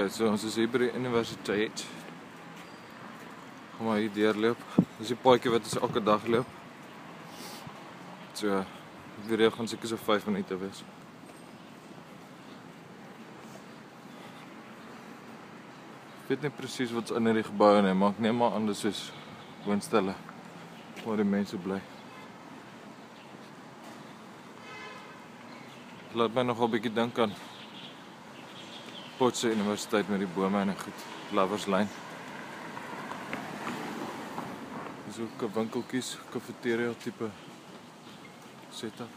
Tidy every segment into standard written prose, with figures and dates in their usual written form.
Okay, so ons is hier by die universiteit. Gaan maar hier deurloop. Dis die paadjie wat ons elke dag loop. So, die video gaan seker so 5 minute wees. Ek weet nie presies wat's in hierdie gebou nie, maar ek neem maar aan dis soos woonstelle waar die mense bly. Laat my nogal 'n bietjie dink aan Potse Universiteit met die bome en goed, Lovers Lane. Dis ook 'n winkeltjies, cafeteria tipe setup.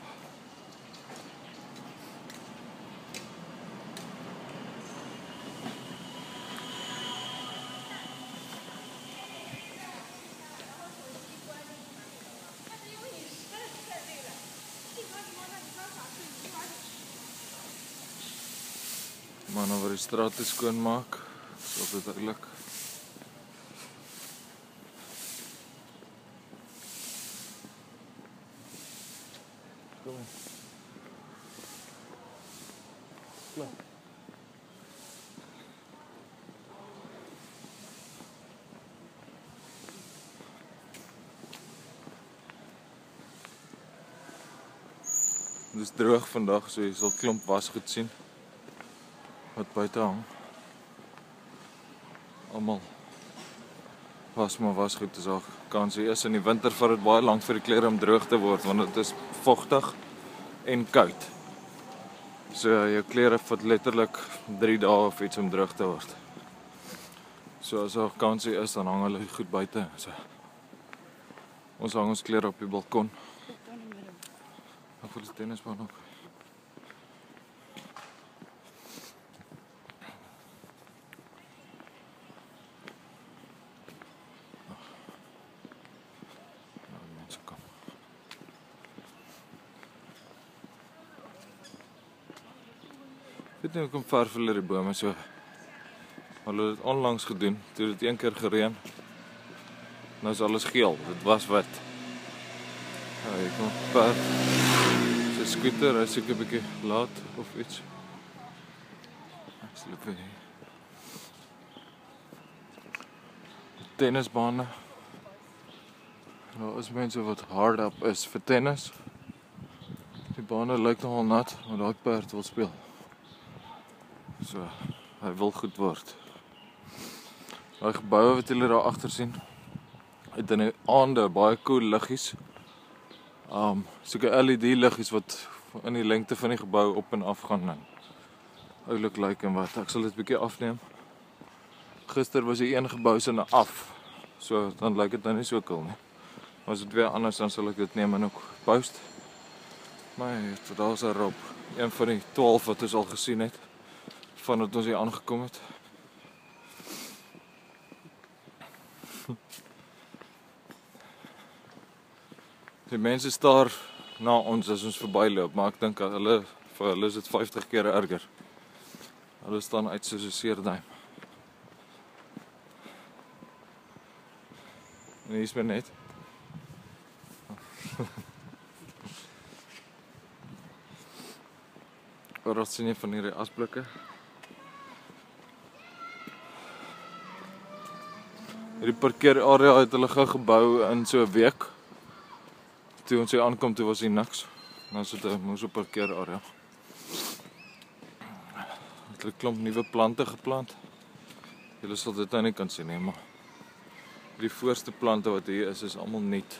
Man oor die straat te skoonmaak, is altyd duidelik. Kom in. Klaar. Dit is droog vandag, so jy sal klomp wasgoed sien wat buite hang. Almal was maar wasgoed, is al kansie is in die winter vir dit baie lank vir die klere om droog te word, want dit is vochtig en koud. So jou klere vat letterlik 3 dae of iets om droog te word. So as daar kansie is, dan hang hulle goed buite. So ons hang ons klere op die balkon. Ek voel die tennisbaan ook. Ek weet nie hoekom verf hulle die bome so. Hulle het dit onlangs gedoen, toe het een keer gereën. Nou is alles geel, dit was wit. Ja, hier kom perd. Sy scooter, hy soek 'n bietjie laat of iets. Ek sloop weer hier. Tennisbane. Daar is mense wat hard up is vir tennis. Die bane lyk nogal nat, maar daai perd wil speel. So, hy wil goed word. Daai geboue wat julle daar agter sien, het in die aande baie cool liggies. Soeke LED liggies wat in die lengte van die gebou op en af gaan en oulik lyk en wat. Ek sal dit bietjie afneem. Gister was die een gebou se af, so dan lyk dit nou nie so cool nie. Maar as dit weer anders, dan sal ek dit neem en ook post. Maar daar's 'n Rob, een van die 12 wat ons al gesien het, vandat ons hier aangekom het. Die mense staar na ons as ons verbyloop, maar ek dink vir hulle is dit 50 keer erger. Hulle staan uit soos 'n seerduim. En hier is my net. Oral sien jy van hierdie asblikke. Hierdie parkeerarea het hulle gebou in so 'n week. Toe ons hier aankom, toe was hier niks. Nou is dit 'n moeë parkeerarea. Het hulle klomp nuwe plante geplant. Julle sal dit nou nie kan sien nie, maar die voorste plante wat hier is almal nuut.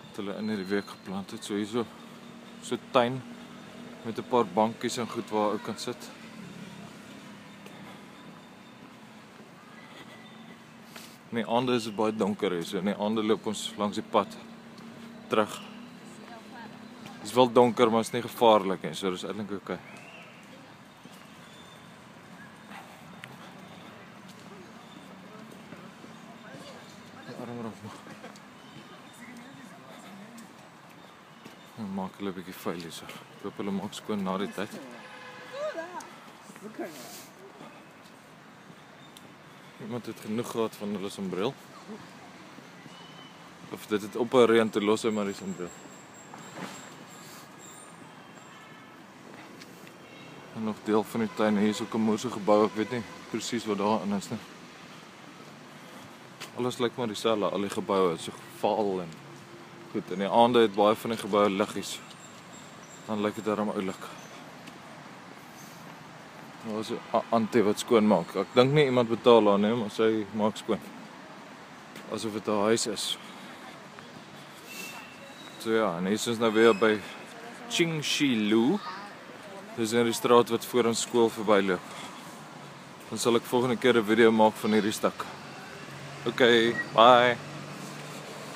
Het hulle in hierdie week geplant het. So hierso so tuin met 'n paar bankies en goed waar ou kan sit. In die aande is dit baie donker hier, so in die aande loop ons langs die pad terug. Dit is wel donker, maar is nie gevaarlik nie, so dis eintlik okay. Maak hulle 'n bietjie vuil hier so. Ek hoop hulle maak skoon na die tyd. Iemand het genoeg gehad van hulle sombreel. Of dit het op 'n reën te los hy maar die sombreel. En nog deel van die tuin. Hier is ook 'n moerse gebou, ek weet nie presies wat daarin is nie. Alles lyk maar dieselfde, al die geboue is so vaal en goed. In die aande het baie van die geboue liggies. Dan lyk dit daarom oulik. Daar is 'n auntie wat skoon maak. Ek dink nie iemand betaal haar nie, maar sy maak skoon. Asof dit haar huis is. So ja, en hier is ons nou weer by Qingxi-lu. Dis in die straat wat voor ons skool verbyloop. Dan sal ek volgende keer 'n video maak van hierdie stuk. Okay, bye.